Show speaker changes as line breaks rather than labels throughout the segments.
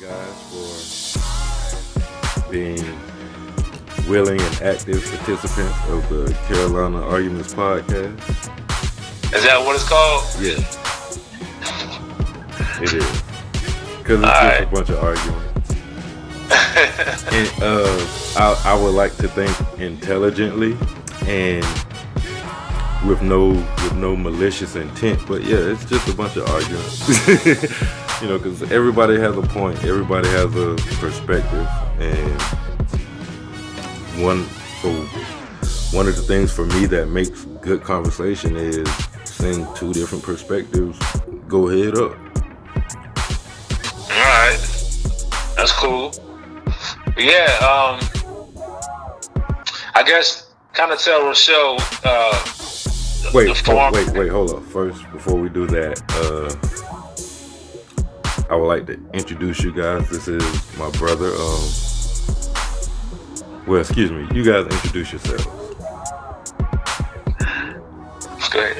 guys for being willing and active participants of the Carolina Arguments podcast.
Is that what it's called?
Yeah, it is. Because it's just a bunch of arguing. And I would like to think intelligently and with no malicious intent, but yeah, it's just a bunch of arguments. Because everybody has a point, everybody has a perspective, and one of the things for me that makes good conversation is seeing two different perspectives go head up.
All right, that's cool. Yeah, I guess kind of tell Rochelle.
Wait, hold up. First, before we do that, I would like to introduce you guys. This is my brother. Excuse me. You guys introduce yourselves.
Great.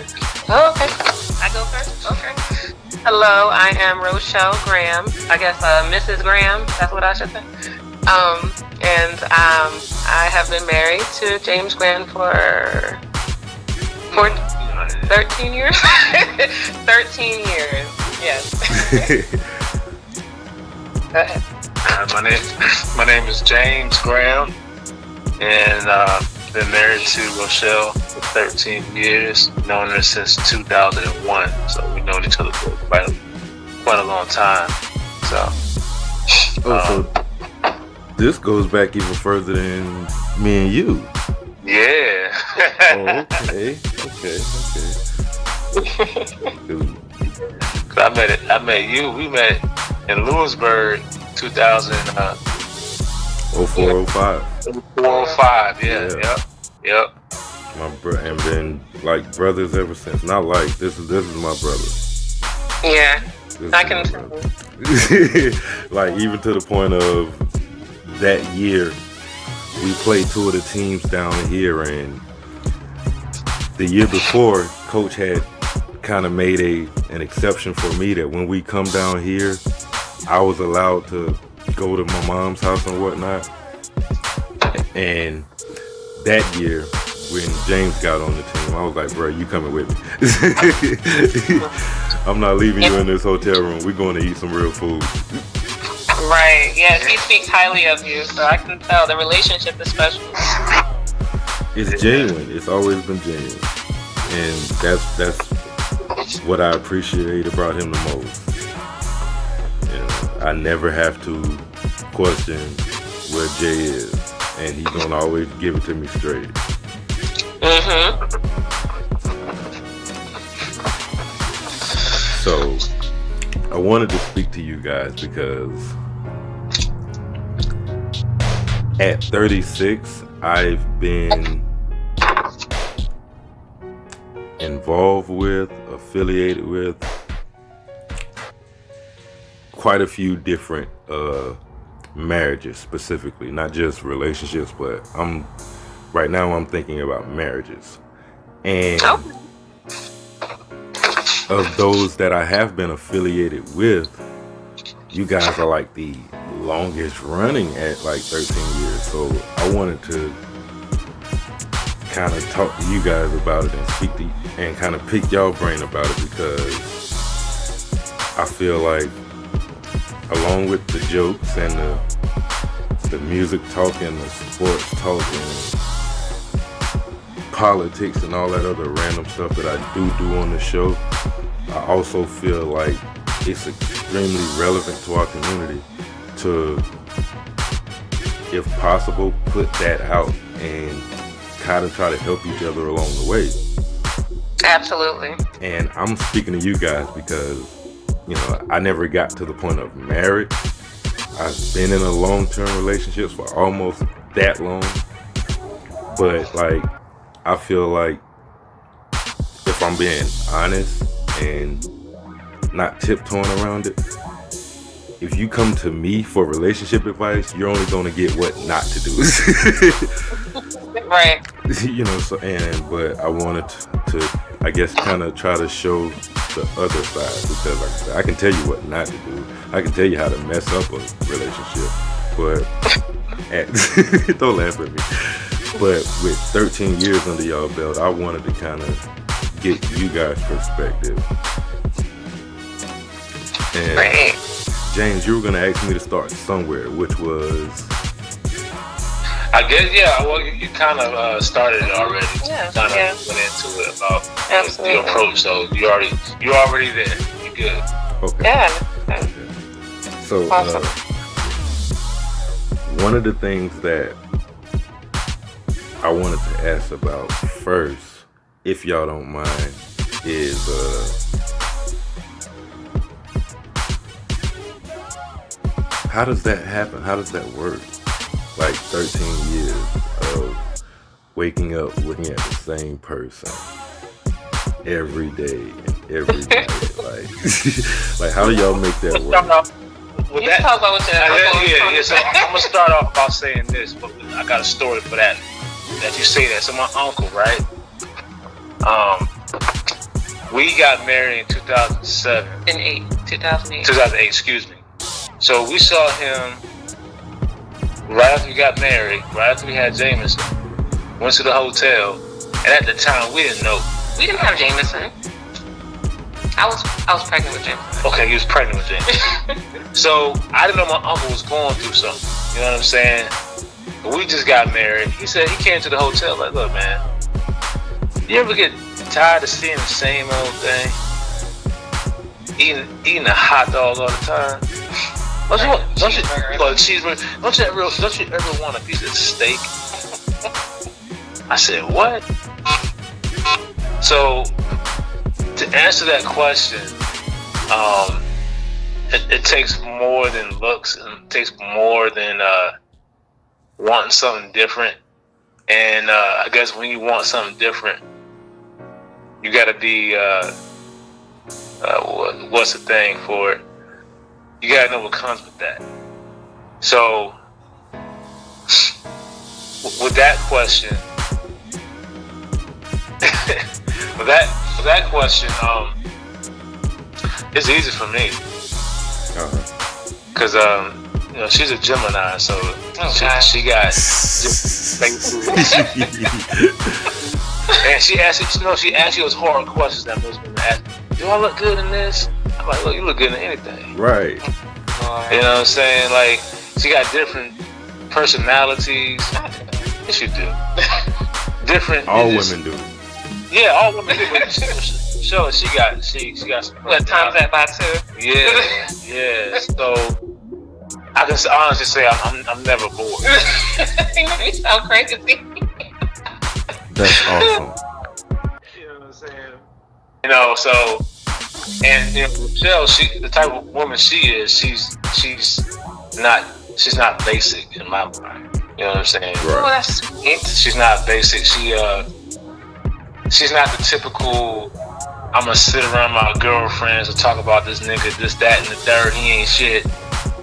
Oh, okay. I go first? Okay. Hello, I am Rochelle Graham. I guess Mrs. Graham, that's what I should say. I have been married to James Graham for 13 years. 13 years, yes. Go ahead.
My name is James Graham, and been married to Rochelle for 13 years. Known her since 2001, so we've known each other for quite a long time. So
this goes back even further than me and you.
Yeah.
Okay.
I met you. We met in Lewisburg,
0405.
405. Yeah. Yep.
And been like brothers ever since. Not like this is my brother.
Yeah, I can tell.
Like even to the point of that year, we played two of the teams down here, and the year before, Coach had kind of made an exception for me that when we come down here, I was allowed to go to my mom's house and whatnot. And that year, when James got on the team, I was like, bro, you coming with me. I'm not leaving you in this hotel room. We're going to eat some real food.
Right. Yes, he speaks highly of you, so I can tell the relationship is special.
It's genuine. It's always been genuine. And that's what I appreciate about him the most. I never have to question where Jay is, and he's gonna always give it to me straight. So I wanted to speak to you guys because at 36, I've been involved with, affiliated with quite a few different marriages, specifically, not just relationships, but right now I'm thinking about marriages. And of those that I have been affiliated with, you guys are like the longest running at like 13 years. So I wanted to kind of talk to you guys about it and speak to and kind of pick y'all brain about it, because I feel like along with the jokes and the music talk and the sports talk and politics and all that other random stuff that I do on the show, I also feel like it's extremely relevant to our community to, if possible, put that out and kind of try to help each other along the way.
Absolutely.
And I'm speaking to you guys because, I never got to the point of marriage. I've been in a long-term relationship for almost that long. But, I feel like if I'm being honest and not tiptoeing around it, if you come to me for relationship advice, you're only going to get what not to do.
Right.
But I wanted to, I guess, kind of try to show the other side, because like I said, I can tell you what not to do. I can tell you how to mess up a relationship, but don't laugh at me. But with 13 years under y'all belt, I wanted to kind of get you guys' perspective. And
Right.
James, you were gonna ask me to start somewhere, which was
I guess, yeah. Well, you kind of started it already.
Yeah,
Kind of
yeah.
went into it about
Absolutely.
the approach. So you're already there. You're good.
okay.
Yeah.
So
Awesome.
one of the things that I wanted to ask about first, if y'all don't mind, is how does that happen? How does that work? Like 13 years of waking up looking at the same person every day and every night. Like how do y'all make that work?
With
You
that,
talk about what your uncle was
yeah. So I'm gonna start off by saying this, but I got a story for that. That you say that. So my uncle, right? We got married in 2007.
2008.
2008, excuse me. So we saw him right after we got married, right after we had Jameson. Went to the hotel, and at the time we didn't know.
We didn't have Jameson. I was pregnant with Jameson.
Okay, he was pregnant with Jameson. So I didn't know my uncle was going through something. You know what I'm saying? But we just got married. He said he came to the hotel like, look, man, you ever get tired of seeing the same old thing? Eating a hot dog all the time? Don't you ever want a piece of steak? I said, what? So to answer that question, it takes more than looks, and it takes more than wanting something different. And I guess when you want something different, you gotta be what's the thing for it? You gotta know what comes with that. So with that question, with that question, it's easy for me because you know, she's a Gemini, so she got and she asked you those hard questions that most women ask. Do I look good in this? I'm like, look, you look good in anything.
Right.
You know what I'm saying? Like, she got different personalities. Yes, you do. Different.
All women do.
Yeah, all women do. But she got some.
What times that by 2?
Yeah. So I can honestly say I'm never bored.
You sound crazy.
That's awesome.
You know what I'm saying? You know, so, and you know, Michelle, the type of woman she is, she's not basic in my mind. You know what I'm saying?
Oh, that's sweet.
She's not basic. She's not the typical, I'm gonna sit around my girlfriends and talk about this nigga, this, that, and the third, he ain't shit,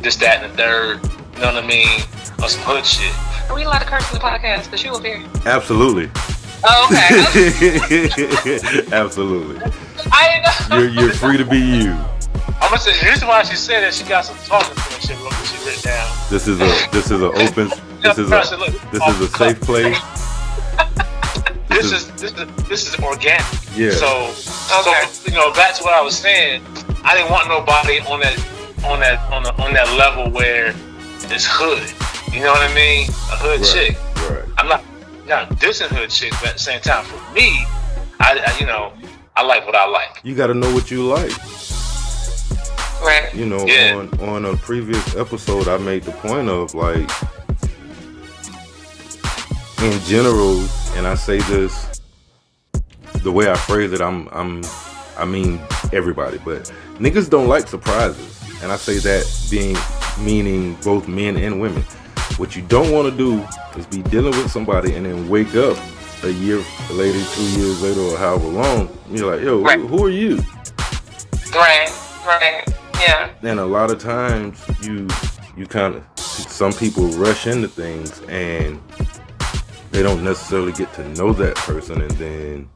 this, that, and the third, you know what I mean? Or some hood shit.
Are we allowed to curse in the podcast? Because you up here.
Absolutely.
Oh, okay.
Absolutely.
I didn't know.
You're free to be you.
I'm gonna say the reason why she said that, she got some talking points she written down.
This is an open. This is a safe place.
This is organic.
Yeah.
So you know, back to what I was saying. I didn't want nobody on that level where it's hood. You know what I mean? A hood chick.
Right.
I'm not dissing hood chicks, but at the same time, for me, I like what I like.
You got to know what you like.
Right.
You know,
Yeah.
on a previous episode, I made the point of, like, in general, and I say this the way I phrase it, I mean everybody, but niggas don't like surprises, and I say that meaning both men and women. What you don't want to do is be dealing with somebody and then wake up a year later, 2 years later, or however long, and you're like, yo,
Right.
who are you?
Right. Yeah.
And a lot of times you kind of, some people rush into things and they don't necessarily get to know that person, and then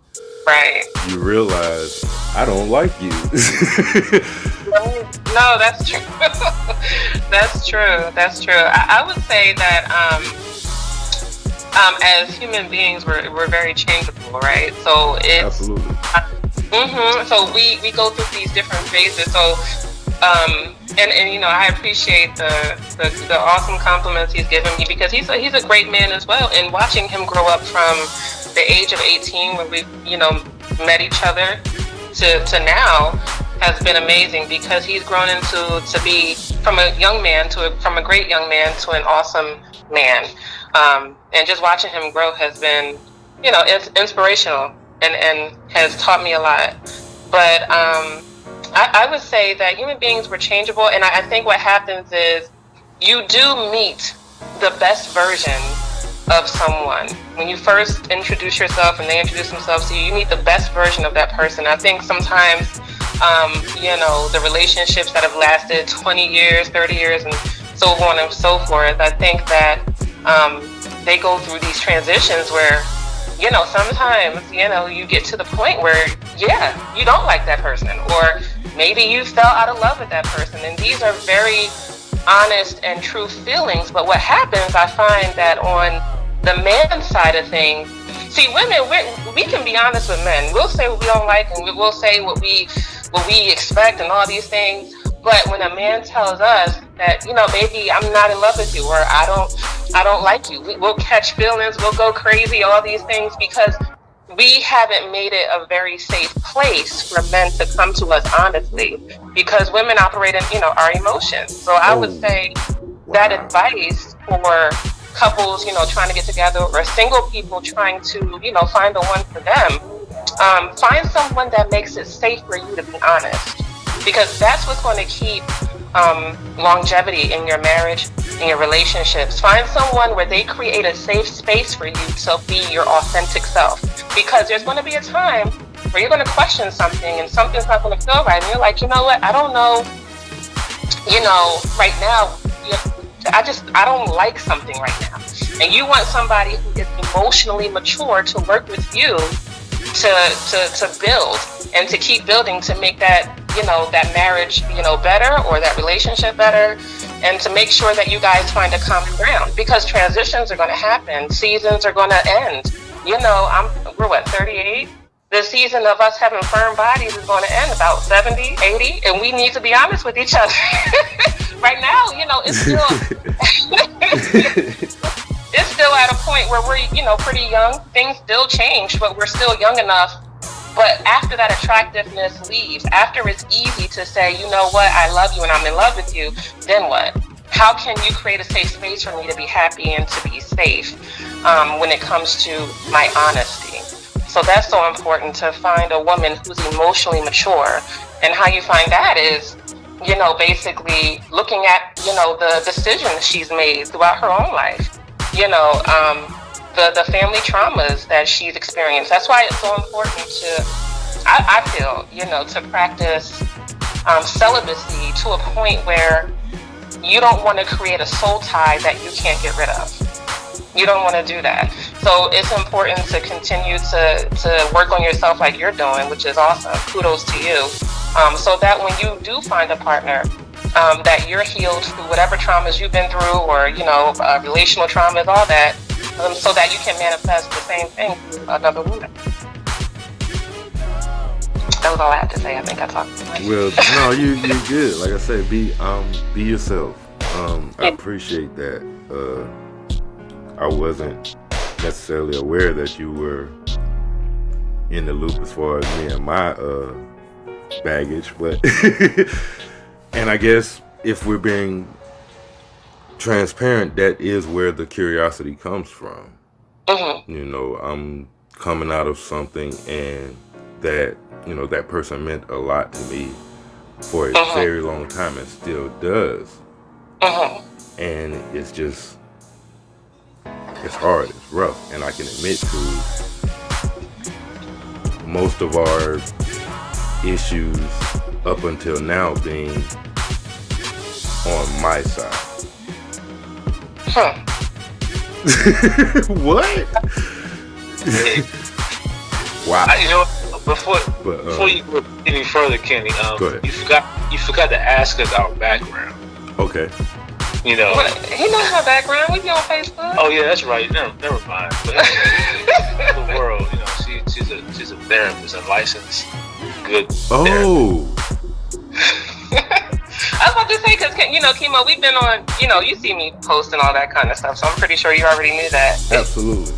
Right.
you realize I don't like you.
No, that's true. That's true. That's true. I would say that as human beings, we're very changeable, right? So it's
Absolutely.
So we go through these different phases. So and you know, I appreciate the awesome compliments he's given me, because he's a great man as well. And watching him grow up from the age of 18, when we met each other, to now, has been amazing, because he's grown to be from a young man from a great young man to an awesome man. And just watching him grow has been, it's inspirational and has taught me a lot. But I would say that human beings were changeable, and I think what happens is you do meet the best version of someone. When you first introduce yourself and they introduce themselves to you, you meet the best version of that person. I think sometimes, the relationships that have lasted 20 years, 30 years, and so on and so forth, I think that they go through these transitions where, sometimes, you get to the point where, you don't like that person, or maybe you fell out of love with that person. And these are very honest and true feelings. But what happens, I find that on the man side of things, see, women, we can be honest with men. We'll say what we don't like, and we'll say what we expect and all these things. But when a man tells us that, maybe I'm not in love with you, or I don't like you, we'll catch feelings, we'll go crazy, all these things, because we haven't made it a very safe place for men to come to us honestly, because women operate in, our emotions. So I would say that advice for couples, trying to get together, or single people trying to, find the one for them, find someone that makes it safe for you to be honest, because that's what's going to keep longevity in your marriage, in your relationships. Find someone where they create a safe space for you to be your authentic self, because there's going to be a time where you're going to question something and something's not going to feel right, and you're like, you know what, I don't know, right now, I don't like something right now. And you want somebody who is emotionally mature to work with you to build and to keep building, to make that, that marriage, better, or that relationship better, and to make sure that you guys find a common ground, because transitions are going to happen. Seasons are going to end. We're 38? The season of us having firm bodies is going to end about 70, 80, and we need to be honest with each other. Right now, it's still it's still at a point where we're, pretty young. Things still change, but we're still young enough. But after that attractiveness leaves, after it's easy to say, you know what, I love you and I'm in love with you, then what? How can you create a safe space for me to be happy and to be safe when it comes to my honesty? So that's so important, to find a woman who's emotionally mature. And how you find that is, basically looking at, the decisions she's made throughout her own life, the family traumas that she's experienced. That's why it's so important I feel, to practice celibacy to a point where you don't want to create a soul tie that you can't get rid of. You don't want to do that. So it's important to continue to work on yourself like you're doing, which is awesome. Kudos to you. So that when you do find a partner, that you're healed through whatever traumas you've been through, or, relational traumas, all that, so that you can manifest the same thing through another woman. That was all I had to say. I think I talked too much.
Well, no, you're good. Like I said, be yourself. I appreciate that. I wasn't necessarily aware that you were in the loop as far as me and my baggage, but and I guess if we're being transparent, that is where the curiosity comes from. I'm coming out of something, and that that person meant a lot to me for a very long time, and still does. And it's just, it's hard, it's rough, and I can admit to most of our issues up until now being on my side.
What?
Wow.
before you go any further, Kenny,
go ahead.
you forgot to ask us our background.
Okay.
You know.
But he knows my background. We be on Facebook.
Oh yeah, that's right. Never mind. But anyway, the world, you know, she's a therapist, a licensed good therapist.
I was about to say, because, you know, Kimo, we've been on, you know, you see me post and all that kind of stuff, so I'm pretty sure you already knew that.
Absolutely.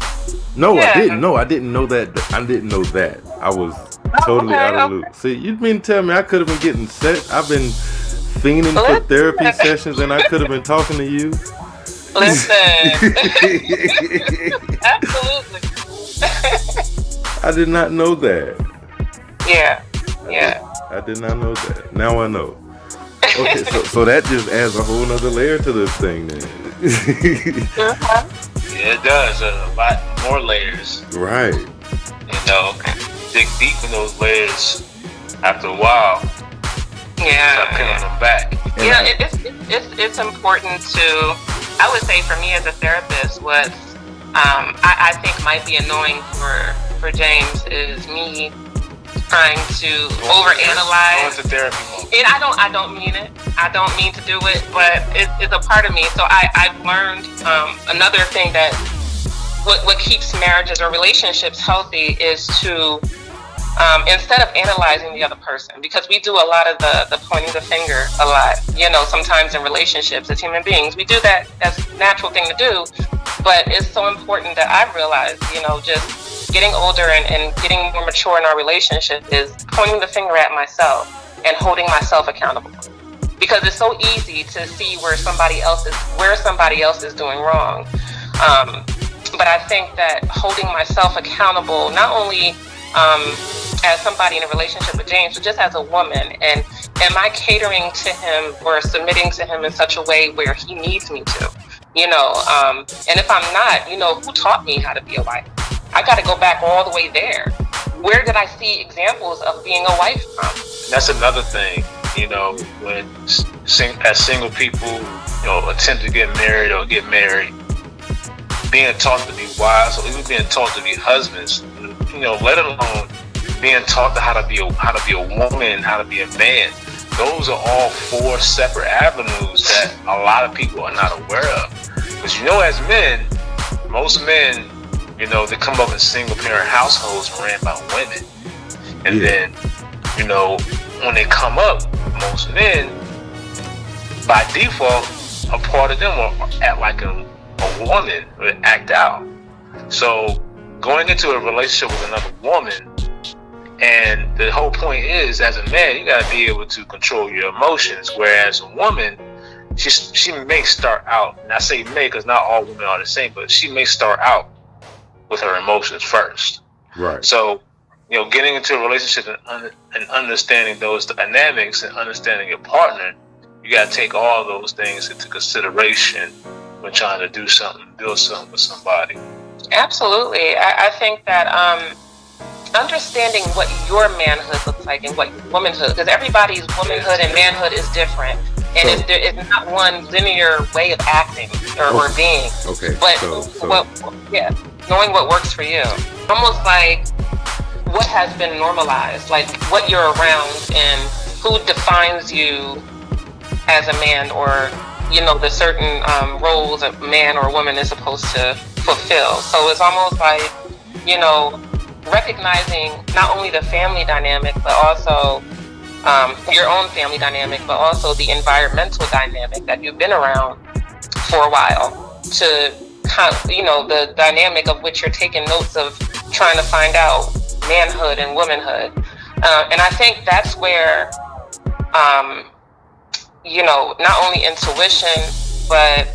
No, yeah. I didn't know. I didn't know that. I didn't know that. I was totally out of the loop. See, you mean to tell me I could have been getting set? I've been fiending for therapy sessions, and I could have been talking to you.
Listen. Absolutely.
I did not know that.
Yeah.
I did not know that. Now I know. Okay, so that just adds a whole nother layer to this thing then.
Yeah, it does. A lot more layers.
Right.
You know, dig deep in those layers after a while.
Yeah.
Start peeling them back.
It's important to, I would say for me as a therapist, what I think might be annoying for James is me trying to overanalyze.
Therapy mode.
And I don't mean it. I don't mean to do it, but it's a part of me. So I've learned another thing that what keeps marriages or relationships healthy is to instead of analyzing the other person, because we do a lot of the pointing the finger a lot. You know, sometimes in relationships as human beings, we do that as a natural thing to do. But it's so important that I've realized, you know, just getting older and getting more mature in our relationship is pointing the finger at myself and holding myself accountable. Because it's so easy to see where somebody else is doing wrong. But I think that holding myself accountable, not only as somebody in a relationship with James, but just as a woman, and am I catering to him or submitting to him in such a way where he needs me to? You know, and if I'm not, you know, who taught me how to be a wife? I got to go back all the way there. Where did I see examples of being a wife from?
That's another thing, you know, when as single people, you know, attempt to get married or get married, being taught to be wives or even being taught to be husbands, you know, let alone being taught how to be a woman, how to be a man. Those are all four separate avenues that a lot of people are not aware of. Because, you know, as men, most men, you know, they come up in single parent households ran by women. And then, you know, when they come up, most men, by default, a part of them will act like a woman, or act out. So going into a relationship with another woman, and the whole point is, as a man, you got to be able to control your emotions. Whereas a woman, she may start out, and I say may because not all women are the same, but she may start out with her emotions first.
Right.
So, you know, getting into a relationship and understanding those dynamics and understanding your partner, you got to take all those things into consideration when trying to do something, build something with somebody.
Absolutely. I think that understanding what your manhood looks like and what your womanhood, because everybody's womanhood and manhood is different. And it's not one linear way of acting or being.
Okay.
But knowing what works for you. Almost like what has been normalized, like what you're around and who defines you as a man, or, you know, the certain roles a man or woman is supposed to fulfill. So it's almost like, you know, recognizing not only the family dynamic, but also your own family dynamic, but also the environmental dynamic that you've been around for a while, to, you know, the dynamic of which you're taking notes of trying to find out manhood and womanhood. And I think that's where, you know, not only intuition, but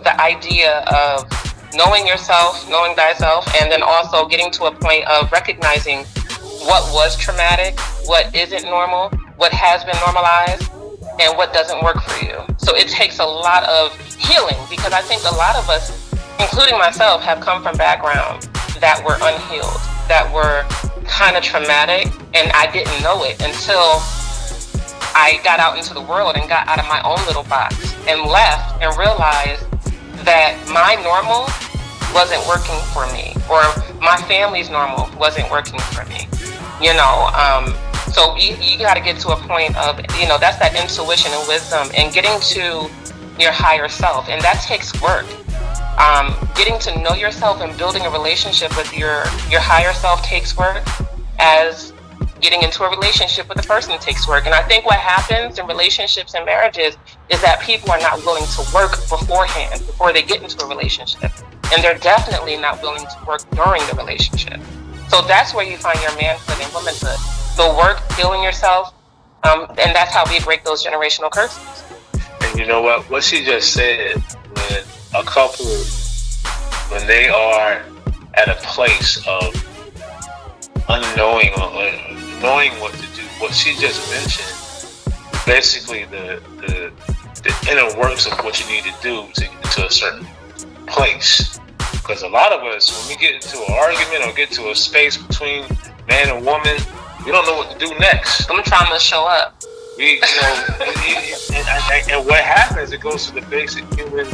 the idea of knowing yourself, knowing thyself, and then also getting to a point of recognizing what was traumatic, what isn't normal, what has been normalized, and what doesn't work for you. So it takes a lot of healing, because I think a lot of us, including myself, have come from backgrounds that were unhealed, that were kind of traumatic, and I didn't know it until I got out into the world and got out of my own little box and left and realized that my normal wasn't working for me, or my family's normal wasn't working for me. You know, so you got to get to a point of, you know, that's that intuition and wisdom and getting to your higher self, and that takes work. Getting to know yourself and building a relationship with your higher self takes work, as getting into a relationship with a person takes work. And I think what happens in relationships and marriages is that people are not willing to work beforehand, before they get into a relationship. And they're definitely not willing to work during the relationship. So that's where you find your manhood and womanhood. The work, healing yourself, and that's how we break those generational curses.
And you know what she just said, when a couple, when they are at a place of unknowing or knowing what to do, what she just mentioned, basically the inner works of what you need to do to get to a certain place. Because a lot of us, when we get into an argument or get to a space between man and woman, we don't know what to do next.
Some trauma show up.
We, you know, and what happens? It goes to the basic human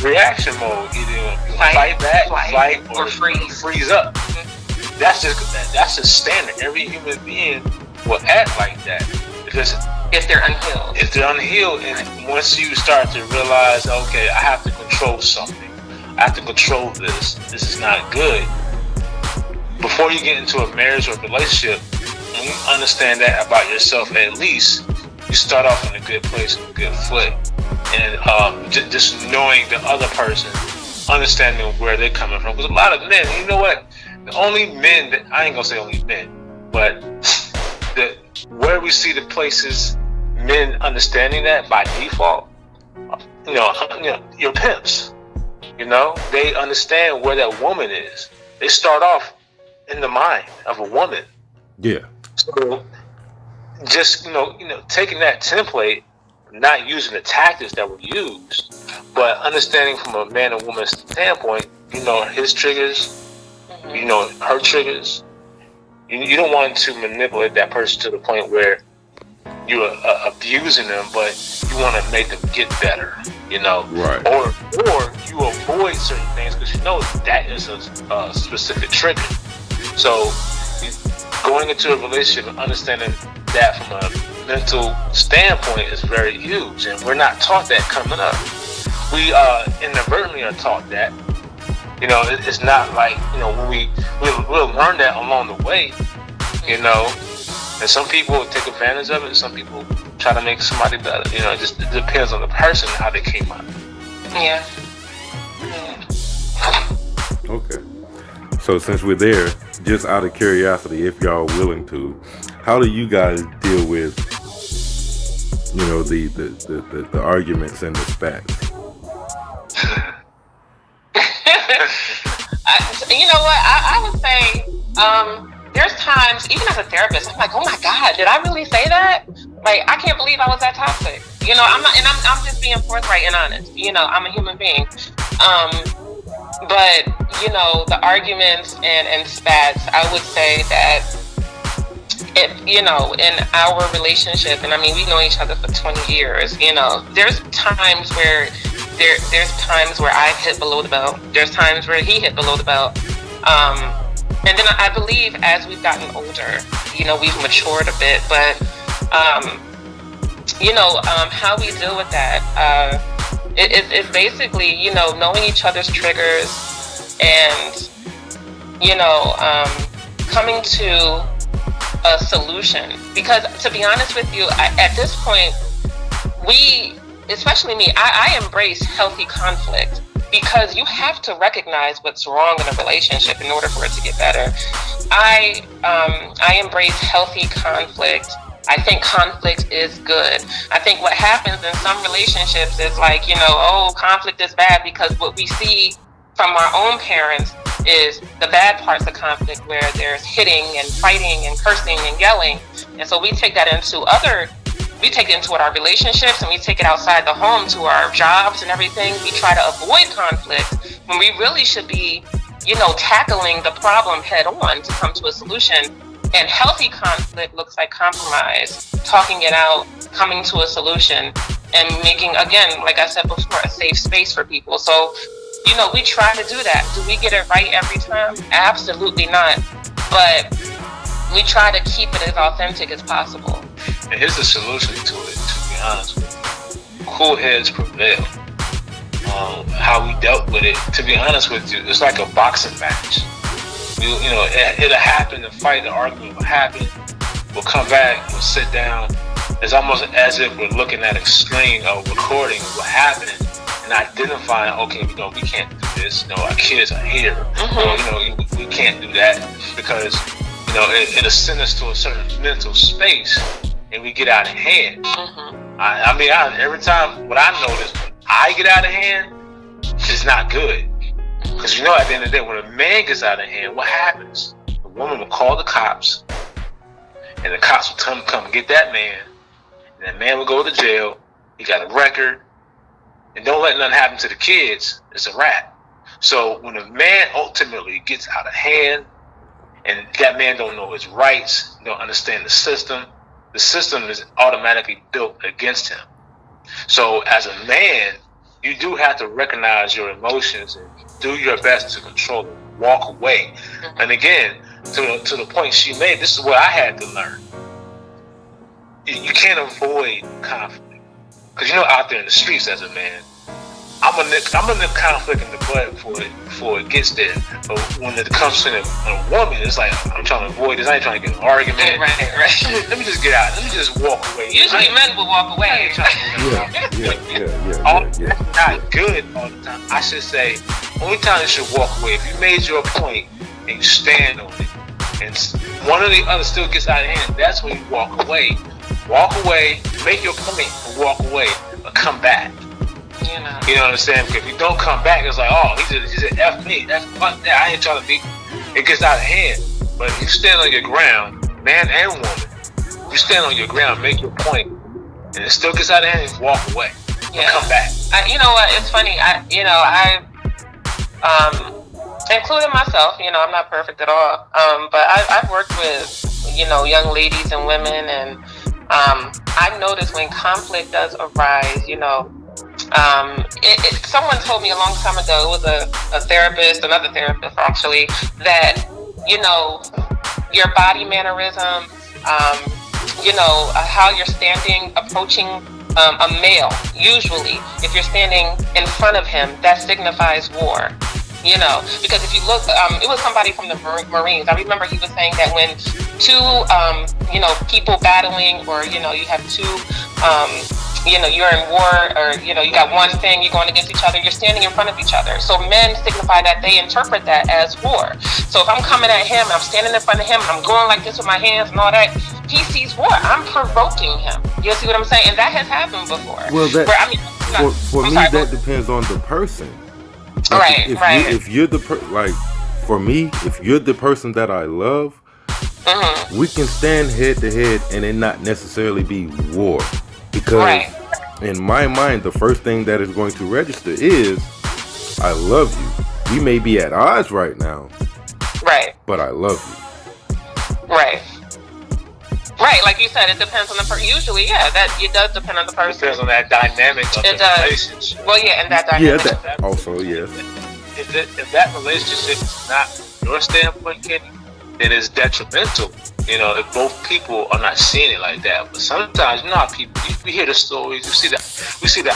reaction mode: either fight back, flight, or freeze up. Mm-hmm. That's just standard. Every human being will act like that because
if they're unhealed.
And once you start to realize, okay, I have to control something. I have to control this. This is not good. Before you get into a marriage or a relationship, when you understand that about yourself, at least you start off in a good place, a good foot, and just knowing the other person, understanding where they're coming from. Because a lot of men, you know what? The only men that I ain't gonna say only men, but where we see the places men understanding that by default, you know, your pimps. You know, they understand where that woman is. They start off in the mind of a woman.
Yeah.
So just, you know, taking that template, not using the tactics that were used, but understanding from a man and woman standpoint, you know, his triggers, you know, her triggers. You don't want to manipulate that person to the point where you're abusing them, but you want to make them get better, you know,
right?
Or you avoid certain things because you know that is a specific trigger. So going into a relationship and understanding that from a mental standpoint is very huge, and we're not taught that coming up. We inadvertently are taught that. You know, it's not like, you know, we'll learn that along the way, you know. And some people take advantage of it. Some people try to make somebody better. You know, it depends on the person how they came out.
Yeah.
Okay. So since we're there, just out of curiosity, if y'all are willing to, how do you guys deal with, you know, the arguments and the spats?
You know what? I would say there's times, even as a therapist, I'm like, oh my God, did I really say that? Like, I can't believe I was that toxic. You know, I'm just being forthright and honest. You know, I'm a human being. But, you know, the arguments and spats, I would say that, you know, in our relationship, and I mean, we've known each other for 20 years, you know, there's times where I've hit below the belt. There's times where he hit below the belt. And then I believe as we've gotten older, you know, we've matured a bit, but, you know, how we deal with that, it's basically, you know, knowing each other's triggers and, you know, coming to a solution. Because to be honest with you, at this point, especially me, I embrace healthy conflict, because you have to recognize what's wrong in a relationship in order for it to get better. I embrace healthy conflict. I think conflict is good. I think what happens in some relationships is like, you know, oh, conflict is bad, because what we see from our own parents is the bad parts of conflict, where there's hitting and fighting and cursing and yelling. And so we take that into our relationships, and we take it outside the home to our jobs and everything. We try to avoid conflict when we really should be, you know, tackling the problem head on to come to a solution. And healthy conflict looks like compromise, talking it out, coming to a solution, and making, again, like I said before, a safe space for people. So, you know, we try to do that. Do we get it right every time? Absolutely not. But we try to keep it as authentic as possible.
And here's the solution to it, to be honest with you. Cool heads prevail. How we dealt with it, to be honest with you, it's like a boxing match. It'll happen, the fight, the argument will happen. We'll come back, we'll sit down. It's almost as if we're looking at a screen or recording of what happened and identifying, okay, we can't do this. Our kids are here. We can't do that because, it'll send us to a certain mental space and we get out of hand. Every time, what I notice, when I get out of hand, it's not good. Because at the end of the day, when a man gets out of hand, what happens? The woman will call the cops, and the cops will tell him to come get that man, and that man will go to jail. He got a record, and don't let nothing happen to the kids. It's a wrap. So when a man ultimately gets out of hand, and that man don't know his rights, don't understand the system is automatically built against him. So as a man, you do have to recognize your emotions and do your best to control them. Walk away. And again, to the point she made, this is what I had to learn. You can't avoid conflict. Because out there in the streets as a man, I'm gonna nip conflict in the bud before it gets there. But when it comes to a woman, it's like, I'm trying to avoid this. I ain't trying to get an argument.
Right.
Let me just get out. Let me just walk away.
Usually men will walk away.
That's not good all the time. I should say, only time you should walk away, if you made your point and you stand on it, and one or the other still gets out of hand, that's when you walk away. Walk away, make your point, and walk away, but come back. You know what I'm saying? Because if you don't come back, it's like, oh, he said F me. Fuck that. I ain't trying to be. It gets out of hand. But if you stand on your ground, man and woman, you stand on your ground, make your point, and it still gets out of hand, walk away. Yeah. Come back.
You know what? It's funny. Including myself, I'm not perfect at all. But I've worked with, young ladies and women, and I've noticed when conflict does arise, someone told me a long time ago, it was another therapist actually, that, your body mannerisms, how you're standing, approaching a male, usually, if you're standing in front of him, that signifies war. Because if you look, it was somebody from the Marines. I remember he was saying that when two, people battling, or, you have two, you're in war, or, you got one thing, you're going against each other, you're standing in front of each other. So men signify that, they interpret that as war. So if I'm coming at him, I'm standing in front of him, I'm going like this with my hands and all that, he sees war. I'm provoking him. You see what I'm saying? And that has happened before.
Well, for me, that depends on the person. Like,
right.
If you're for me, if you're the person that I love, we can stand head to head and it not necessarily be war. Because in my mind, the first thing that is going to register is, I love you. We may be at odds right now.
Right.
But I love you.
Right. Right, like you said, it depends on the person. Usually, it does depend on the person.
It depends on that dynamic of the relationship.
Well, and that dynamic.
Yeah, that also, yes.
If that relationship is not your standpoint, Kenny, then it's detrimental. If both people are not seeing it like that. But sometimes, how people, we hear the stories, we see the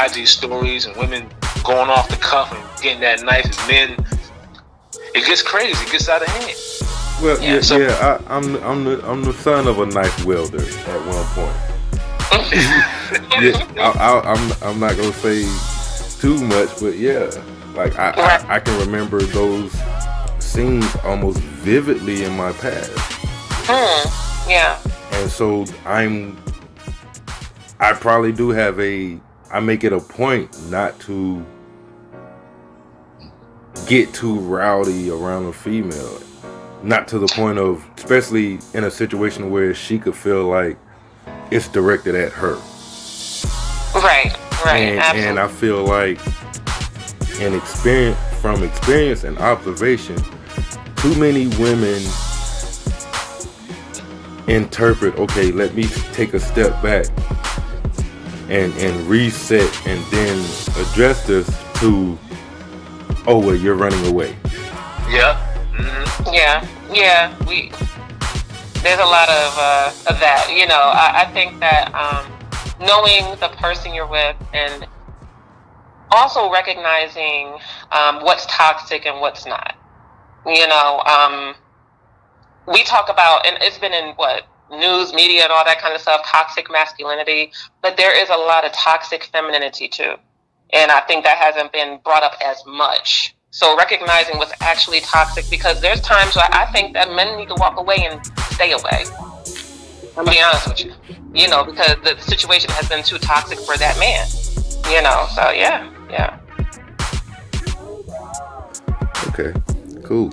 IG stories and women going off the cuff and getting that knife, and men, it gets crazy, it gets out of hand.
Well, I'm the son of a knife welder at one point. I'm not gonna say too much, but like I can remember those scenes almost vividly in my past. And so I probably do have I make it a point not to get too rowdy around a female. Not to the point of, especially in a situation where she could feel like it's directed at her.
Right,
and I feel like from experience and observation, too many women interpret, okay, let me take a step back and reset and then address this to, oh, well, you're running away.
Yeah.
Mm-hmm. Yeah. there's a lot of that. You know, I think that knowing the person you're with and also recognizing what's toxic and what's not. You know, we talk about, and it's been in news, media, and all that kind of stuff, toxic masculinity, but there is a lot of toxic femininity too. And I think that hasn't been brought up as much. So recognizing what's actually toxic, because there's times where I think that men need to walk away and stay away. I'll be honest with you. You know, because the situation has been too toxic for that man. You know, so yeah.
Okay, cool.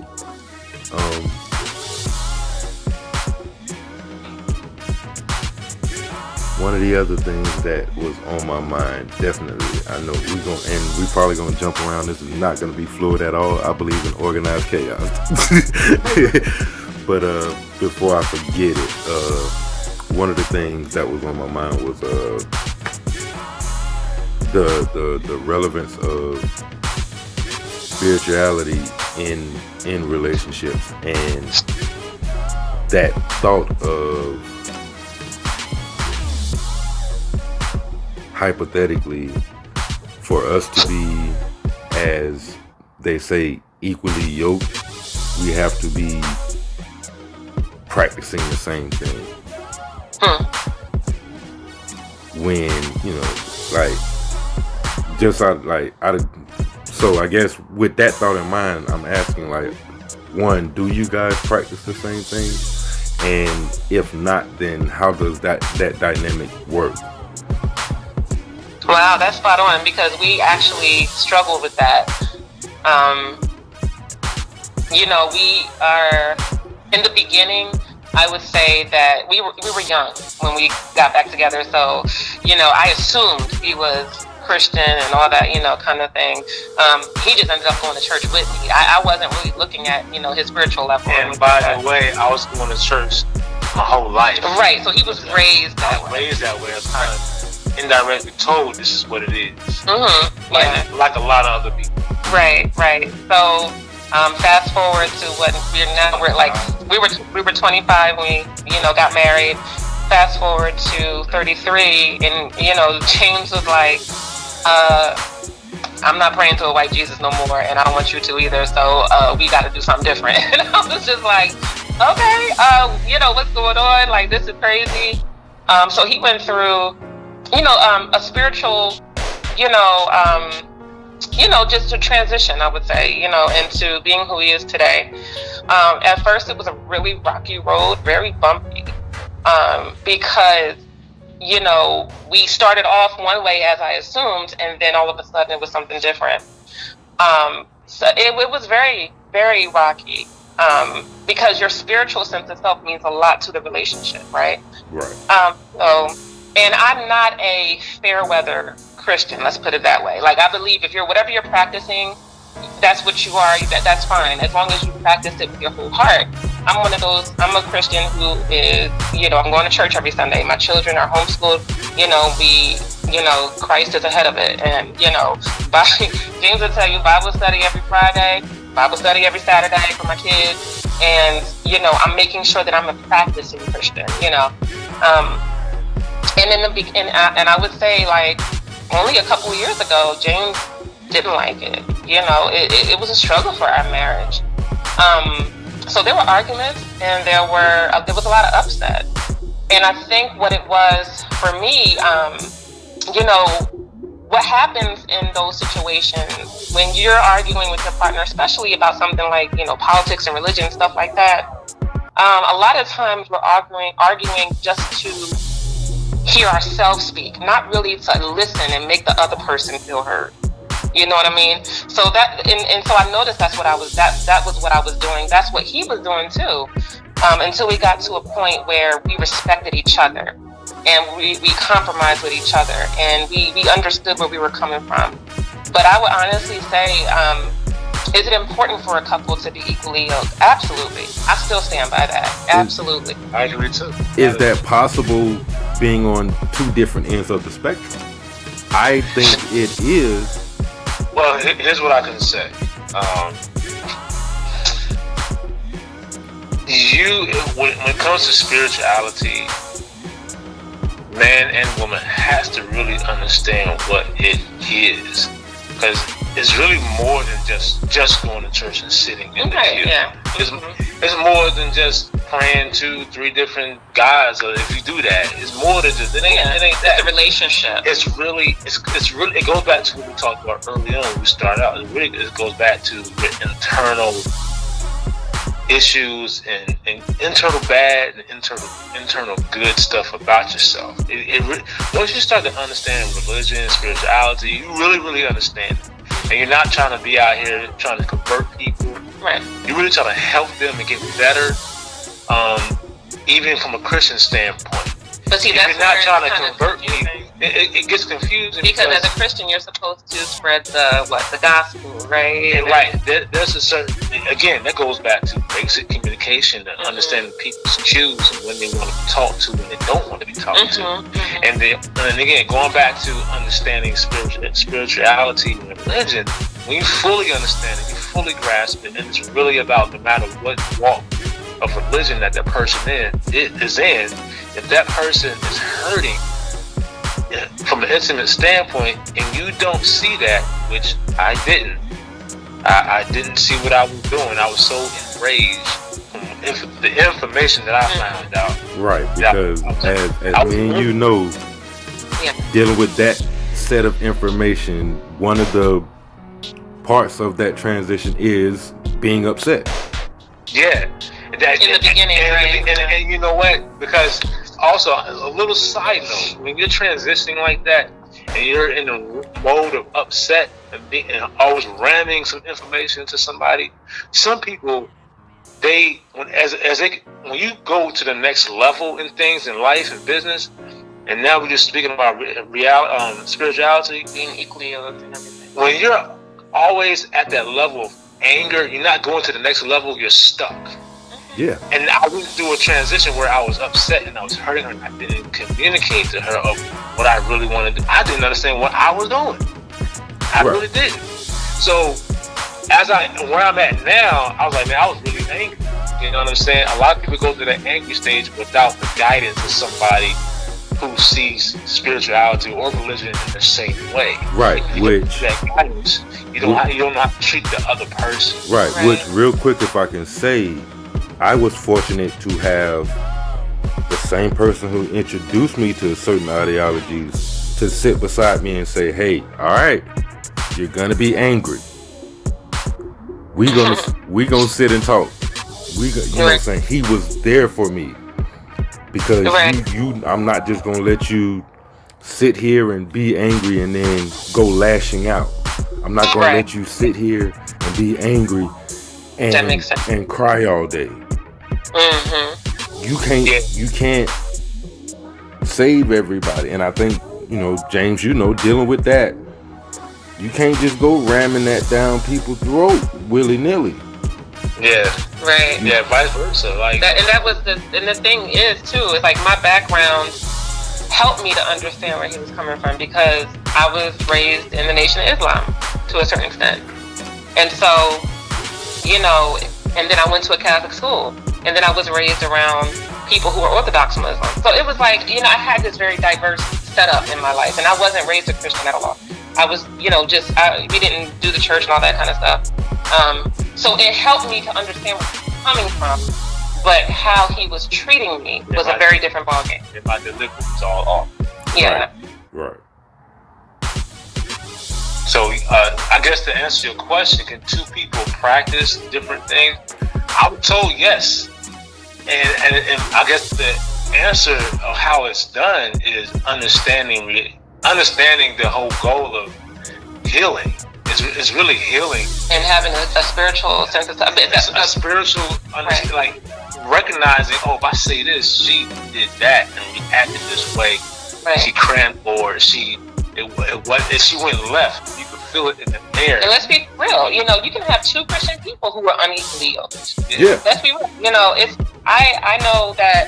One of the other things that was on my mind, definitely, I know we probably gonna jump around. This is not gonna be fluid at all. I believe in organized chaos. But before I forget it, one of the things that was on my mind was the relevance of spirituality in relationships, and that thought of, hypothetically, for us to be, as they say, equally yoked, we have to be practicing the same thing. When, you know, so I guess with that thought in mind, I'm asking, like, one, do you guys practice the same thing? And if not, then how does that dynamic work?
Wow, that's spot on, because we actually struggle with that. You know, we are, in the beginning, I would say that we were young when we got back together. So, you know, I assumed he was Christian and all that, you know, kind of thing. He just ended up going to church with me. I wasn't really looking at, you know, his spiritual level.
And by the way, I was going to church my whole life.
Right, so he was raised that way.
Raised that way. I was kind of indirectly told this is what it is.
Mm-hmm. Yeah.
Like a lot of other people.
Right. So, fast forward to what we're like. We were 25 when we, you know, got married. Fast forward to 33, and you know, James was like, I'm not praying to a white Jesus no more, and I don't want you to either. So we got to do something different. And I was just like, okay, you know, what's going on? Like, this is crazy. So he went through, you know, a spiritual, you know, just a transition, I would say, you know, into being who he is today. At first, it was a really rocky road, very bumpy, because, you know, we started off one way, as I assumed, and then all of a sudden it was something different. So it was very, very rocky, because your spiritual sense of self means a lot to the relationship, right?
Right.
And I'm not a fair weather Christian, let's put it that way. Like, I believe if whatever you're practicing, that's what you are, that's fine, as long as you practice it with your whole heart. I'm a Christian who is, you know, I'm going to church every Sunday. My children are homeschooled, you know, Christ is ahead of it. And, you know, James will tell you Bible study every Friday, Bible study every Saturday for my kids. And, you know, I'm making sure that I'm a practicing Christian, you know. And I would say, like, only a couple of years ago, James didn't like it. You know, it was a struggle for our marriage. So there were arguments, and there was a lot of upset. And I think what it was for me, you know, what happens in those situations when you're arguing with your partner, especially about something like, you know, politics and religion, stuff like that, a lot of times we're arguing just to hear ourselves speak, not really to listen and make the other person feel heard. You know what I mean? So that, and so I noticed that was what I was doing. That's what he was doing too. Until we got to a point where we respected each other, and we compromised with each other, and we understood where we were coming from. But I would honestly say, is it important for a couple to be equally yoked? Absolutely. I still stand by that. Absolutely.
I agree too.
Is that possible, being on two different ends of the spectrum? I think it is.
Well, here's what I can say. when it comes to spirituality, man and woman has to really understand what it is, because it's really more than just going to church and sitting in the pew.
Yeah.
It's more than just praying to 3 different guys, or if you do that, it's more than just it ain't that.
It's a relationship.
It's really it goes back to what we talked about early on when we started out. It goes back to the internal issues and internal bad and internal good stuff about yourself. Once you start to understand religion and spirituality, you really understand it. And you're not trying to be out here trying to convert people.
Right.
You're really trying to help them and get better, even from a Christian standpoint.
But see,
if
that's
you're not trying to convert
confusing.
people, it gets confusing
because as a Christian, you're supposed to spread the gospel, right?
Yeah, right. There's a certain, again, that goes back to basic communication and understanding people's cues and when they want to be talked to, when they don't want to be talked to. And again, going back to understanding spirituality and religion, when you fully understand it, you fully grasp it, and it's really about no matter what walk of religion that person is in, if that person is hurting from an intimate standpoint, and you don't see that, which I didn't. I didn't see what I was doing. I was so enraged from the information that I found out.
Right, because as me and you know, dealing with that set of information, one of the parts of that transition is being upset.
Yeah.
In the beginning, right?
And you know what? Because also, a little side note, when you're transitioning like that, and you're in a mode of upset and always ramming some information to somebody, some people, when you go to the next level in things in life and business, and now we're just speaking about spirituality,
being equally yoked and everything.
When you're always at that level of anger, you're not going to the next level, you're stuck.
Yeah.
And I went through a transition where I was upset and I was hurting her, and I didn't communicate to her of what I really wanted to do. I didn't understand what I was doing. I really didn't. So where I'm at now, I was like, man, I was really angry. You know what I'm saying? A lot of people go through that angry stage without the guidance of somebody who sees spirituality or religion in the same way.
Right. Which
that guidance, you don't know how to treat the other person.
Right. Which, real quick, if I can say, I was fortunate to have the same person who introduced me to certain ideologies to sit beside me and say, hey, all right, you're gonna be angry. We gonna sit and talk. You know what I'm saying? He was there for me. Because I'm not just gonna let you sit here and be angry and then go lashing out. I'm not gonna let you sit here and be angry and cry all day. You can't save everybody. And I think, James, dealing with that, you can't just go ramming that down people's throat willy-nilly.
Yeah.
Right.
Yeah, vice versa. Like
that, and the thing is too, it's like my background helped me to understand where he was coming from, because I was raised in the Nation of Islam to a certain extent. And so, and then I went to a Catholic school, and then I was raised around people who were Orthodox Muslim. So it was like, I had this very diverse setup in my life, and I wasn't raised a Christian at all. I was, we didn't do the church and all that kind of stuff. So it helped me to understand where he was coming from, but how he was treating me was a very different ballgame.
And my delivery was all off.
Yeah.
Right.
So I guess to answer your question, can two people practice different things? I was told yes. And I guess the answer of how it's done is understanding the whole goal of healing. It's really healing
and having a spiritual sense of
a spiritual understanding, like recognizing, if I say this, she did that and reacted this way.
Right.
She cramped, or she went left. You could feel it in the air.
And let's be real. You can have two Christian people who are unequally yoked.
Yeah.
Let's be real. I know that.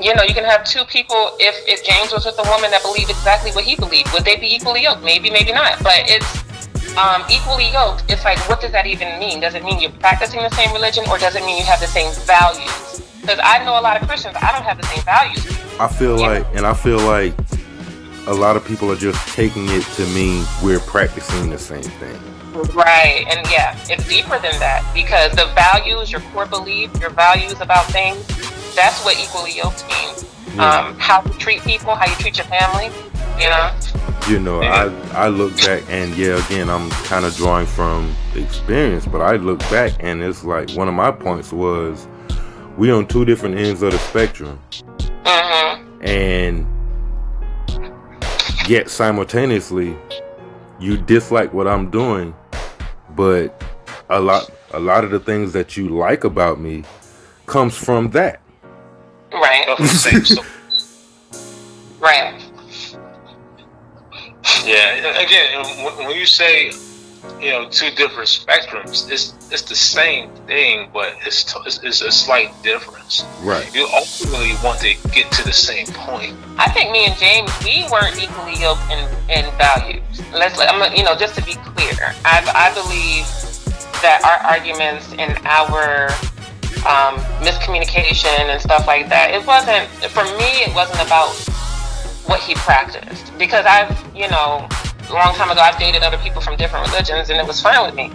You can have two people. If James was with a woman that believed exactly what he believed, would they be equally yoked? Maybe, maybe not. But equally yoked, it's like, what does that even mean? Does it mean you're practicing the same religion, or does it mean you have the same values? Because I know a lot of Christians, I don't have the same values.
I feel like a lot of people are just taking it to mean we're practicing the same thing.
Right, and yeah, it's deeper than that, because the values, your core belief, your values about things, that's what equally yoked means.
Yeah.
How you treat people, how you treat your family, you know?
I look back, and yeah, again, I'm kind of drawing from experience, but I look back, and it's like one of my points was we on two different ends of the spectrum, and yet simultaneously you dislike what I'm doing, but a lot of the things that you like about me comes from that.
Right. Right.
Yeah. Again, when you say, two different spectrums, it's the same thing, but it's a slight difference.
Right.
You ultimately want to get to the same point.
I think me and James, we weren't equally yoked in values. Just to be clear, I believe that our arguments and our miscommunication and stuff like that, it wasn't about what he practiced, because I've, a long time ago, I've dated other people from different religions, and it was fine with me.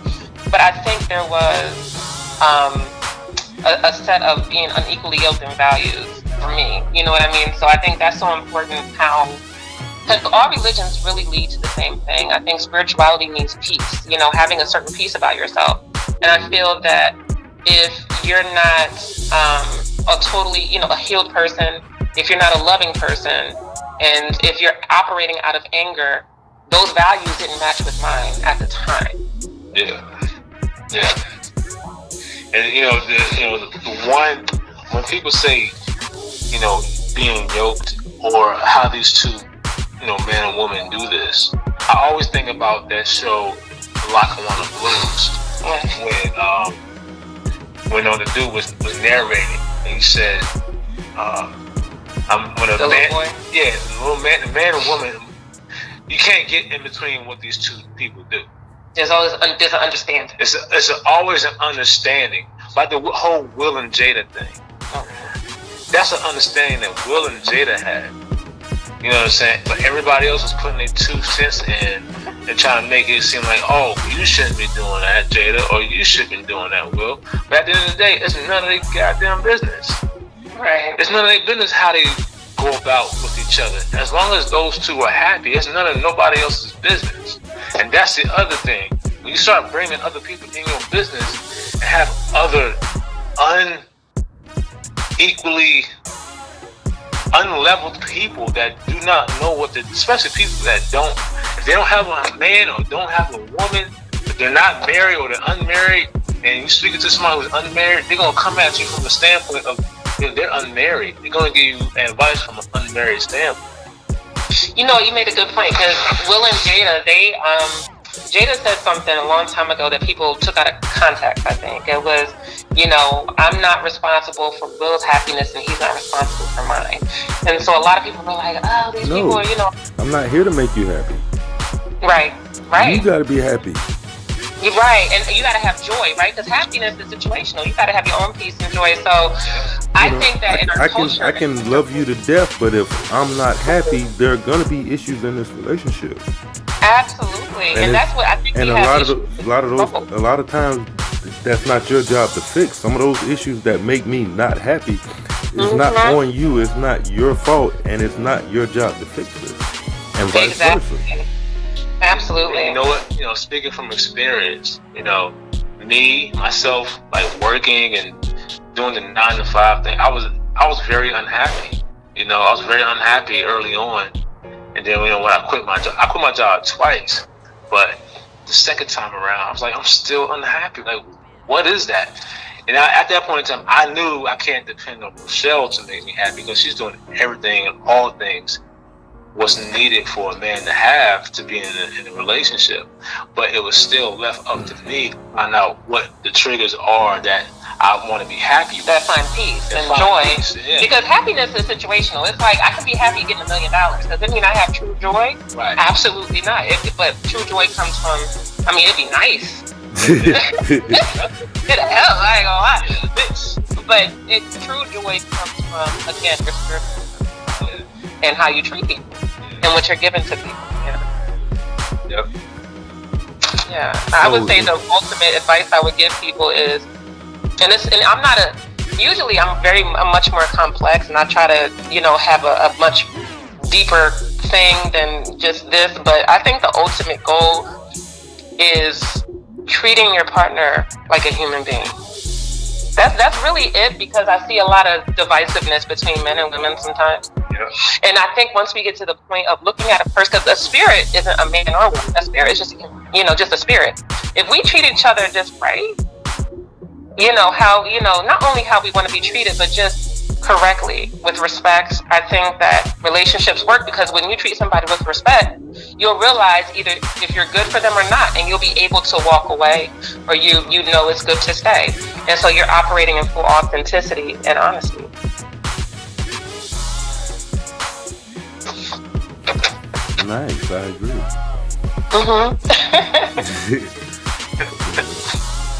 But I think there was a set of being unequally yoked in values for me. You know what I mean? So I think that's so important, because all religions really lead to the same thing. I think spirituality means peace, having a certain peace about yourself. And I feel that if you're not a totally, a healed person, if you're not a loving person, and if you're operating out of anger, those values didn't match with mine at the time.
Yeah. And the one, when people say, being yoked, or how these two, man and woman do this, I always think about that show, Lackawanna Blues, when the dude was narrating, and he said, the man and woman, you can't get in between what these two people do.
There's always there's an understanding.
It's always an understanding, like the whole Will and Jada thing. That's an understanding that Will and Jada had. You know what I'm saying? But everybody else was putting their 2 cents in and trying to make it seem like, oh, you shouldn't be doing that, Jada, or you shouldn't be doing that, Will. But at the end of the day, it's none of their goddamn business.
Right.
It's none of their business how they go about with each other. As long as those two are happy, it's none of nobody else's business. And that's the other thing. When you start bringing other people in your business and have other unequally unleveled people that do not know especially people that if they don't have a man or don't have a woman, if they're not married or they're unmarried, and you speaking to somebody who's unmarried, they're gonna come at you from the standpoint of they're unmarried. They're gonna give you advice from an unmarried standpoint.
You made a good point, because Will and Jada, Jada said something a long time ago that people took out of context, I think. It was, I'm not responsible for Will's happiness and he's not responsible for mine. And so a lot of people were like, oh, these people are,
I'm not here to make you happy.
Right.
You gotta be happy.
You're right, and you gotta have joy, right? Because happiness is situational. You gotta have your own peace and joy. So I think that in our culture,
I can love you to death, but if I'm not happy, there are gonna be issues in this relationship.
Absolutely, and that's what I think.
And a lot of times, that's not your job to fix. Some of those issues that make me not happy is not on you. It's not your fault, and it's not your job to fix it, and vice versa.
Absolutely.
You know what? Speaking from experience, myself, like working and doing the 9 to 5 thing, I was very unhappy. I was very unhappy early on, and then when I quit my job twice, but the second time around, I was like, I'm still unhappy. Like, what is that? And at that point in time, I knew I can't depend on Rochelle to make me happy, because she's doing everything and all things what's needed for a man to have to be in a relationship. But it was still left up to me to find out what the triggers are that I want to be happy.
That find peace and
find
joy.
Peace, yeah.
Because happiness is situational. It's like I can be happy getting $1 million. Does that mean I have true joy?
Right.
Absolutely not. But true joy comes from. I mean, it'd be nice. It hell, I ain't gonna lie. But true joy comes from, again, your spirit and how you treat people and what you're giving to people.
Yep.
Yeah, I would say the ultimate advice I would give people is, and I'm not usually I'm much more complex, and I try to, have a much deeper thing than just this, but I think the ultimate goal is treating your partner like a human being. That's really it, because I see a lot of divisiveness between men and women sometimes.
Yeah.
And I think once we get to the point of looking at a person, because a spirit isn't a man or a woman, a spirit is just, just a spirit. If we treat each other just right, how, not only how we want to be treated, but just correctly, with respect, I think that relationships work, because when you treat somebody with respect, you'll realize either if you're good for them or not, and you'll be able to walk away, or you know it's good to stay. And so you're operating in full authenticity and honesty.
Nice, I agree.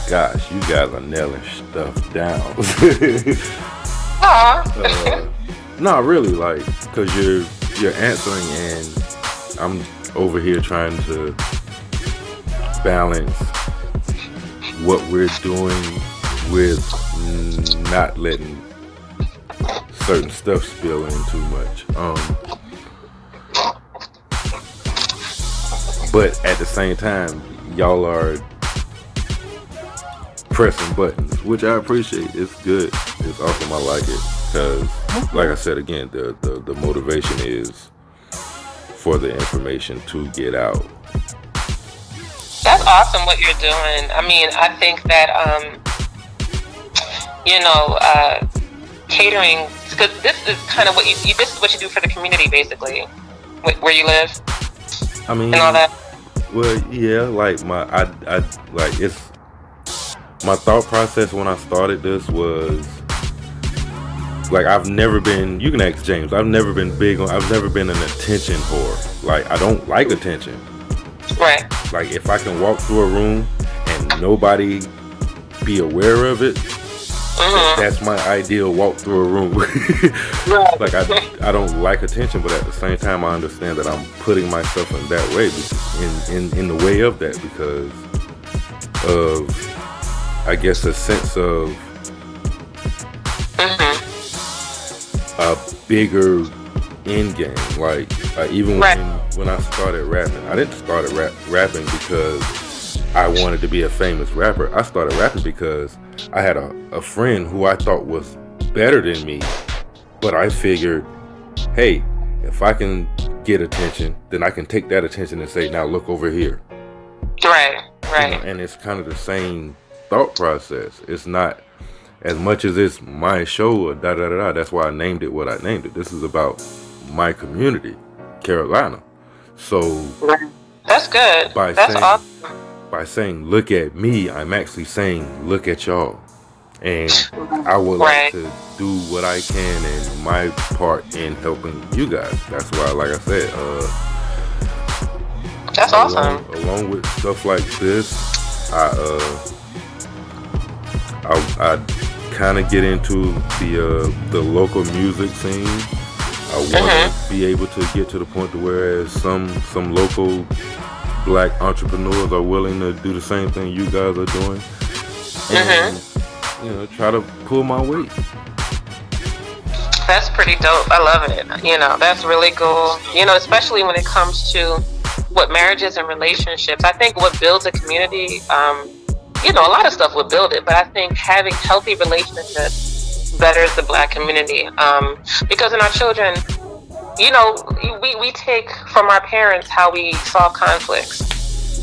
Gosh, you guys are nailing stuff down. Not really, like, because you're answering, and I'm over here trying to balance what we're doing with not letting certain stuff spill in too much. But at the same time, y'all are pressing buttons, which I appreciate. It's good. It's awesome. I like it, because, like I said again, the motivation is for the information to get out.
That's awesome what you're doing. I mean, I think that catering, because this is kind of what this is what you do for the community, basically, where you live.
I mean,
and all that.
Well, yeah, like it's my thought process when I started this was like, I've never been, you can ask James, I've never been an attention whore. Like, I don't like attention.
Right.
Like, if I can walk through a room and nobody be aware of it, that's my ideal walk through a room. Like, I don't like attention, but at the same time, I understand that I'm putting myself in that way, in the way of that, because of, I guess, a sense of a bigger end game. Like even when I started rapping, I didn't start rapping because I wanted to be a famous rapper. I started rapping because I had a friend who I thought was better than me, but I figured, hey, if I can get attention, then I can take that attention and say, now look over here.
Right.
And it's kind of the same thought process. It's not as much as it's my show or da-da-da-da. That's why I named it what I named it. This is about my community, Carolina. So
that's good. That's awesome.
By saying look at me, I'm actually saying look at y'all. And I would like to do what I can in my part in helping you guys. That's why, like I said,
that's awesome.
Along with stuff like this, I kind of get into the local music scene. I want to be able to get to the point to where some local black entrepreneurs are willing to do the same thing you guys are doing, and try to pull my weight.
That's pretty dope. I love it. That's really cool. Especially when it comes to what marriages and relationships. I think what builds a community, a lot of stuff would build it, but I think having healthy relationships betters the black community. Because in our children, we take from our parents how we solve conflicts.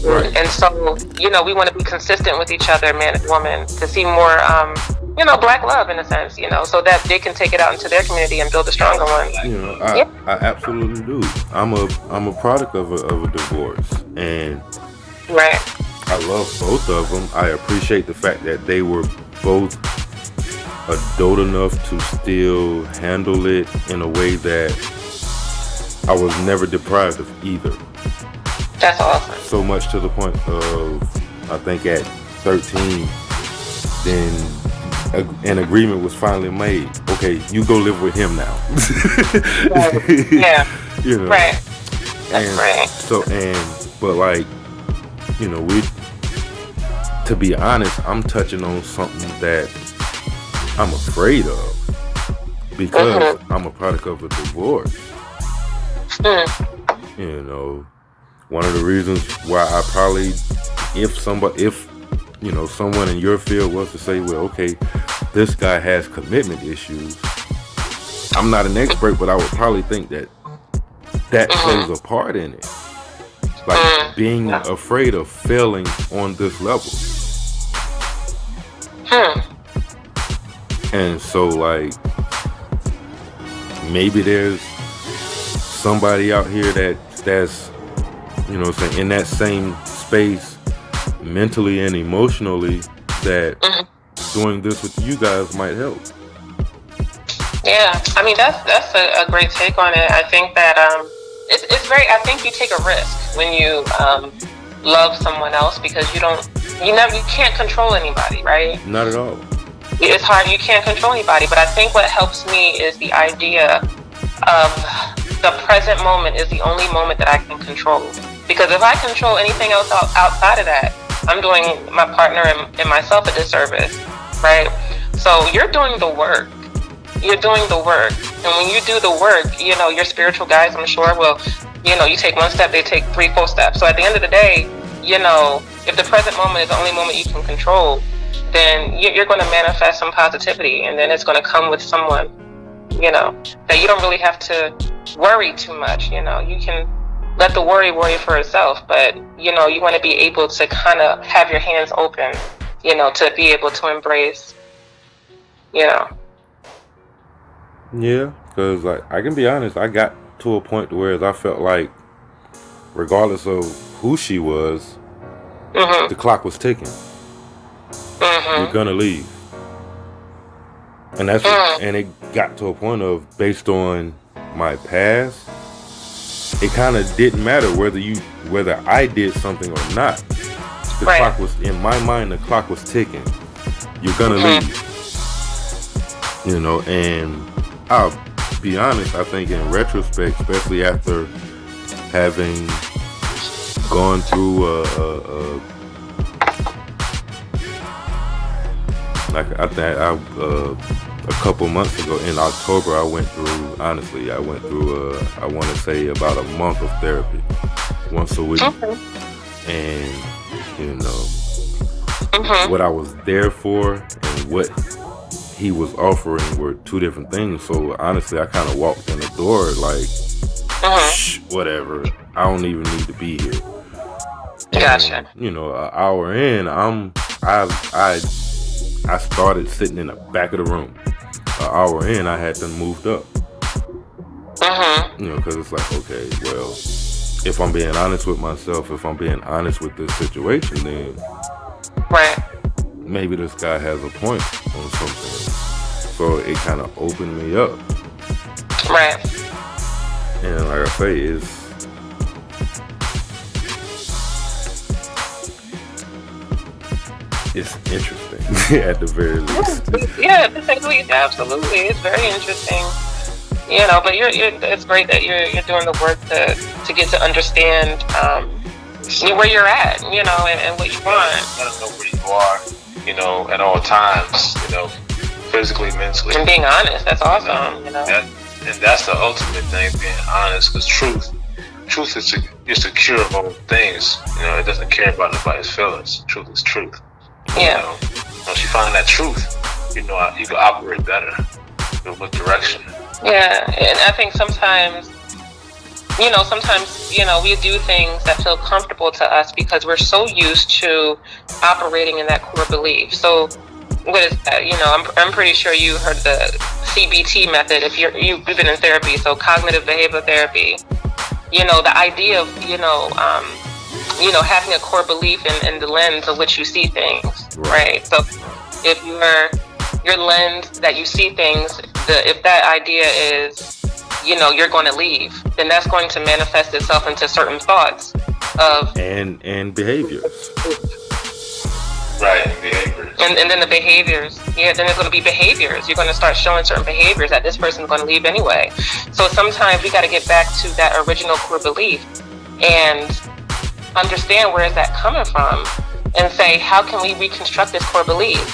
Right. And so, we want to be consistent with each other, man and woman, to see more, black love in a sense, so that they can take it out into their community and build a stronger one.
I absolutely do. I'm a product of a divorce, and I love both of them. I appreciate the fact that they were both adult enough to still handle it in a way that I was never deprived of either.
That's awesome.
So much to the point of, I think at 13, then an agreement was finally made. Okay, you go live with him now.
Right. Yeah.
You know.
Right. That's
And
right.
so, but like, you know, to be honest, I'm touching on something that I'm afraid of because I'm a product of a divorce. You know, one of the reasons why I probably, if someone in your field was to say, well, okay, this guy has commitment issues, I'm not an expert, but I would probably think that plays a part in it. Like being afraid of failing on this level. And so, like, maybe there's somebody out here that's, you know what I'm saying, in that same space mentally and emotionally that doing this with you guys might help.
Yeah, I mean that's a great take on it. I think that it's very. I think you take a risk when you love someone else because you can't control anybody, right?
Not at all.
It's hard. You can't control anybody, but I think what helps me is the idea of the present moment is the only moment that I can control. Because if I control anything else outside of that, I'm doing my partner and myself a disservice, right? So you're doing the work. You're doing the work. And when you do the work, you know, your spiritual guides, I'm sure, will, you know, you take one step, they take 3, 4 steps. So at the end of the day, you know, if the present moment is the only moment you can control, then you're going to manifest some positivity. And then it's going to come with someone, you know, that you don't really have to worry too much. You know, you can let the worry for itself. But, you know, you want to be able to kind of have your hands open, you know, to be able to embrace, you know.
Yeah, because like I can be honest, I got to a point where I felt like, regardless of who she was, the clock was ticking. You're gonna leave, and that's and it got to a point of, based on my past, it kind of didn't matter whether I did something or not. The clock was, in my mind, the clock was ticking. You're gonna leave, you know, and I'll be honest, I think in retrospect, especially after having gone through a couple months ago in October, I went through I want to say about a month of therapy once a week. And you know, what I was there for and what he was offering were two different things. So honestly, I kind of walked in the door like, shh, whatever, I don't even need to be here.
Gotcha.
And, you know, an hour in, I started sitting in the back of the room. An hour in, I had them moved up. You know, because it's like, okay, well, if I'm being honest with myself, if I'm being honest with this situation, then maybe this guy has a point on something. So it kind of opened me up.
Right.
And like I say, it's interesting at the very least.
Yeah, absolutely. It's very interesting. You know, but it's great that you're doing the work to get to understand where you're at, you know, and what you want.
You gotta know where you are, you know, at all times, you know, physically, mentally.
And being honest, that's awesome, you know.
And that's the ultimate thing, being honest, because truth is the cure of all things. You know, it doesn't care about nobody's feelings. Truth is truth.
Yeah.
You know, once you find that truth, you know, you can operate better. In what direction?
Yeah, and I think sometimes, you know, we do things that feel comfortable to us because we're so used to operating in that core belief. So, what is that? You know, I'm pretty sure you heard the CBT method. If you've been in therapy, so cognitive behavioral therapy. You know, the idea of having a core belief in the lens of which you see things, right? So if your lens that you see things, if that idea is, you're going to leave, then that's going to manifest itself into certain thoughts of
and behaviors.
Right, behaviors.
And then the behaviors. Yeah, then there's going to be behaviors. You're going to start showing certain behaviors that this person's going to leave anyway. So sometimes we got to get back to that original core belief and understand where is that coming from, and say, how can we reconstruct this core belief?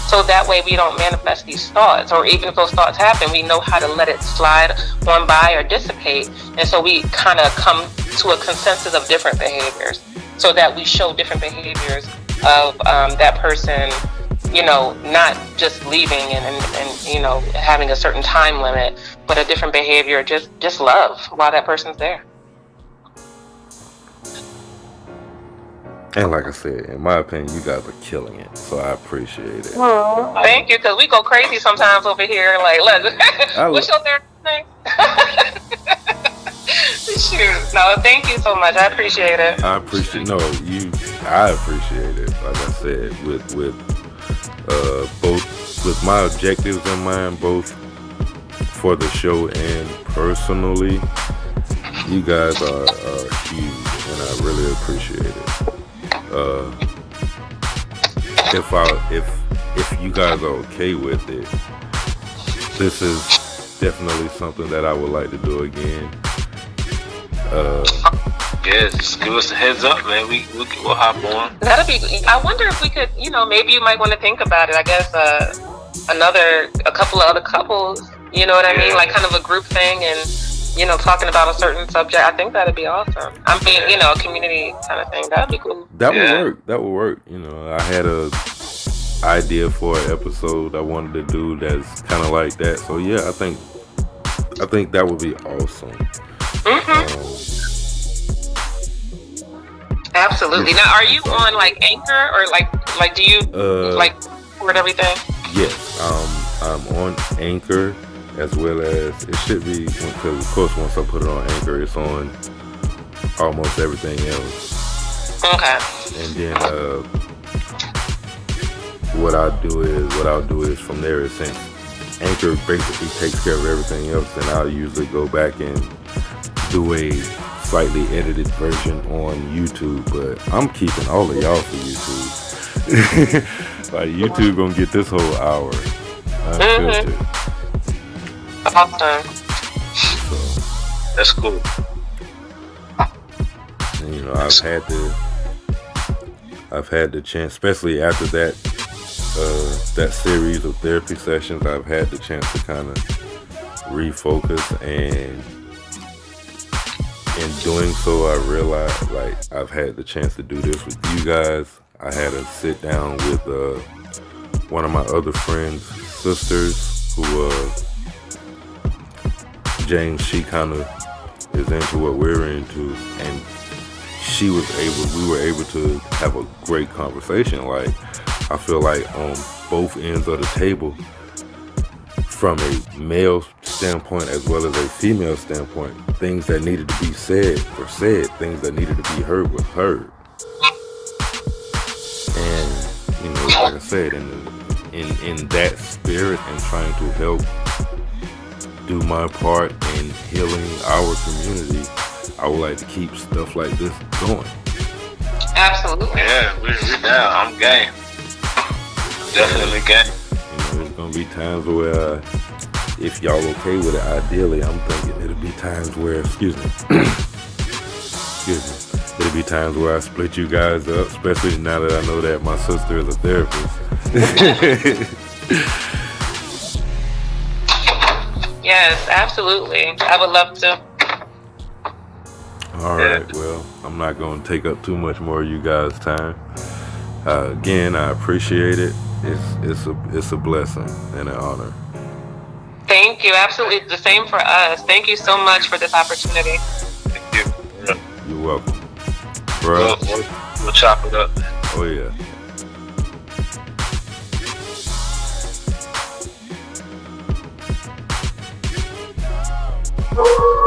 So that way we don't manifest these thoughts, or even if those thoughts happen, we know how to let it slide on by or dissipate. And so we kind of come to a consensus of different behaviors, so that we show different behaviors of that person, not just leaving and having a certain time limit, but a different behavior, just love while that person's there.
And like I said, in my opinion, you guys are killing it, so I appreciate it.
Thank you, because we go crazy sometimes over here. Like, look, what's your therapy name? Shoot. No, thank you so much. I appreciate it.
I appreciate it. Like I said, with both with my objectives in mind, both for the show and personally, you guys are huge, and I really appreciate it. If you guys are okay with it, this is definitely something that I would like to do again.
Yeah, just give us a heads up, man. We'll hop on.
That'll be. I wonder if we could, maybe you might want to think about it. I guess a couple of other couples. You know what I mean? Like kind of a group thing, and talking about a certain subject. I think that'd be awesome. I mean, a community kind of thing. That'd be cool.
That would work. I had a idea for an episode I wanted to do that's kind of like that. So yeah, I think that would be awesome.
Absolutely. Now, are you on like Anchor, or like do you like record everything?
Yes, I'm on Anchor, as well as it should be, because of course once I put it on Anchor, it's on almost everything else.
Okay.
And then what I'll do is from there, since Anchor basically takes care of everything else, then I'll usually go back and do a slightly edited version on YouTube. But I'm keeping all of y'all for YouTube. Like YouTube gonna get this whole hour unfiltered.
Awesome.
So
that's cool.
And, I've had the chance, especially after that series of therapy sessions, I've had the chance to kind of refocus, and in doing so, I realized, like, I've had the chance to do this with you guys. I had a sit down with one of my other friends' sisters, who James, she kind of is into what we're into, and we were able to have a great conversation. Like, I feel like on both ends of the table, from a male standpoint as well as a female standpoint, things that needed to be said were said, things that needed to be heard were heard. And like I said, in that spirit, and trying to help do my part in healing our community, I would like to keep stuff like this going.
Absolutely.
Yeah, we're down. I'm game. Definitely game.
There's gonna be times where, if y'all okay with it, ideally, I'm thinking it'll be times where, it'll be times where I split you guys up, especially now that I know that my sister is a therapist.
Yes, absolutely. I would love to.
All right, well, I'm not going to take up too much more of you guys' time. Again, I appreciate it. It's a blessing and an honor.
Thank you. Absolutely. The same for us. Thank you so much for this opportunity.
Thank you. Yeah.
You're welcome. Bro.
We'll chop it up.
Oh, yeah.
Woo!